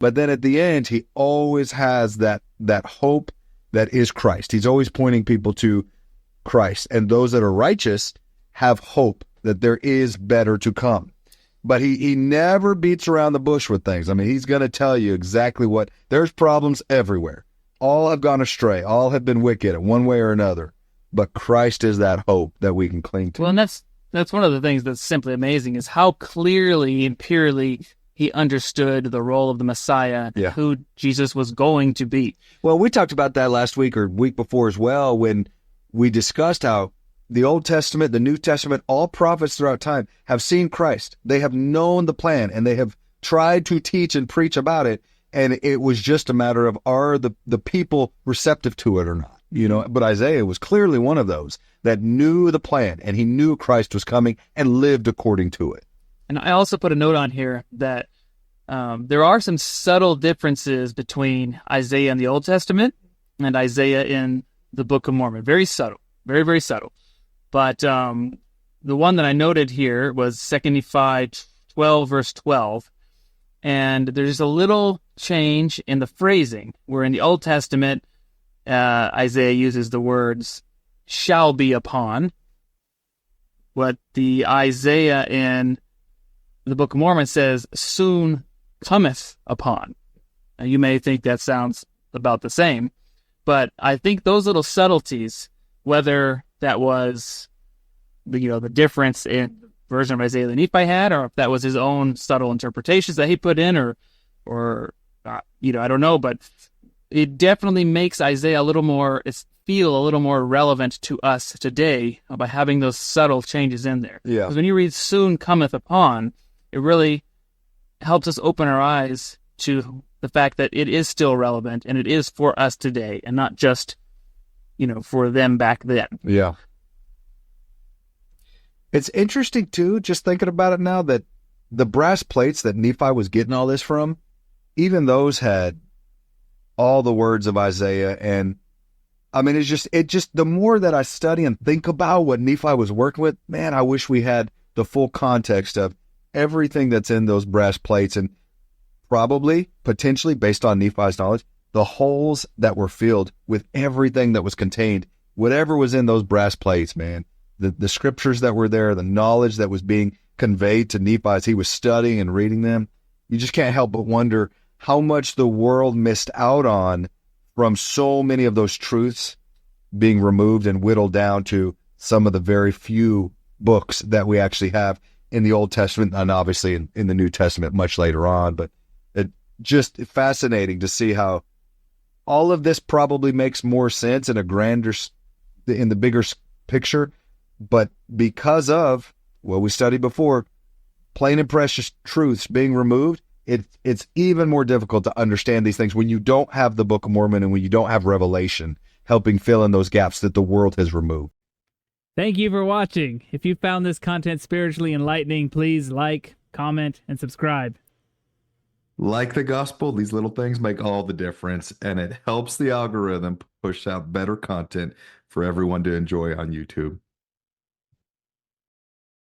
But then at the end, he always has that hope that is Christ. He's always pointing people to Christ. And those that are righteous have hope that there is better to come. But he never beats around the bush with things. I mean, he's going to tell you exactly what, there's problems everywhere. All have gone astray. All have been wicked in one way or another. But Christ is that hope that we can cling to. Well, and that's one of the things that's simply amazing is how clearly and purely he understood the role of the Messiah, who Jesus was going to be. Well, we talked about that last week or week before as well when we discussed how the Old Testament, the New Testament, all prophets throughout time have seen Christ. They have known the plan, and they have tried to teach and preach about it, and it was just a matter of are the people receptive to it or not. You know, but Isaiah was clearly one of those that knew the plan, and he knew Christ was coming and lived according to it. And I also put a note on here that there are some subtle differences between Isaiah in the Old Testament and Isaiah in the Book of Mormon. Very subtle, very, very subtle. But the one that I noted here was 2 Nephi 12, verse 12. And there's a little change in the phrasing, where in the Old Testament, Isaiah uses the words, shall be upon. What the Isaiah in the Book of Mormon says, soon cometh upon. Now, you may think that sounds about the same, but I think those little subtleties, whether that was the difference in the version of Isaiah that Nephi had, or if that was his own subtle interpretations that he put in, or I don't know, but it definitely makes Isaiah feel a little more relevant to us today by having those subtle changes in there. Yeah. Because when you read soon cometh upon, it really helps us open our eyes to the fact that it is still relevant and it is for us today and not just, for them back then. Yeah. It's interesting too, just thinking about it now, that the brass plates that Nephi was getting all this from, even those had all the words of Isaiah. And I mean, it just the more that I study and think about what Nephi was working with, man, I wish we had the full context of everything that's in those brass plates, and probably, potentially, based on Nephi's knowledge, the holes that were filled with everything that was contained, whatever was in those brass plates, man, the scriptures that were there, the knowledge that was being conveyed to Nephi as he was studying and reading them. You just can't help but wonder how much the world missed out on from so many of those truths being removed and whittled down to some of the very few books that we actually have in the Old Testament, and obviously in the New Testament much later on. But it just fascinating to see how all of this probably makes more sense in the bigger picture. But because of what we studied before, plain and precious truths being removed, it's even more difficult to understand these things when you don't have the Book of Mormon and when you don't have Revelation helping fill in those gaps that the world has removed. Thank you for watching. If you found this content spiritually enlightening, please like, comment, and subscribe. Like the gospel, these little things make all the difference, and it helps the algorithm push out better content for everyone to enjoy on YouTube.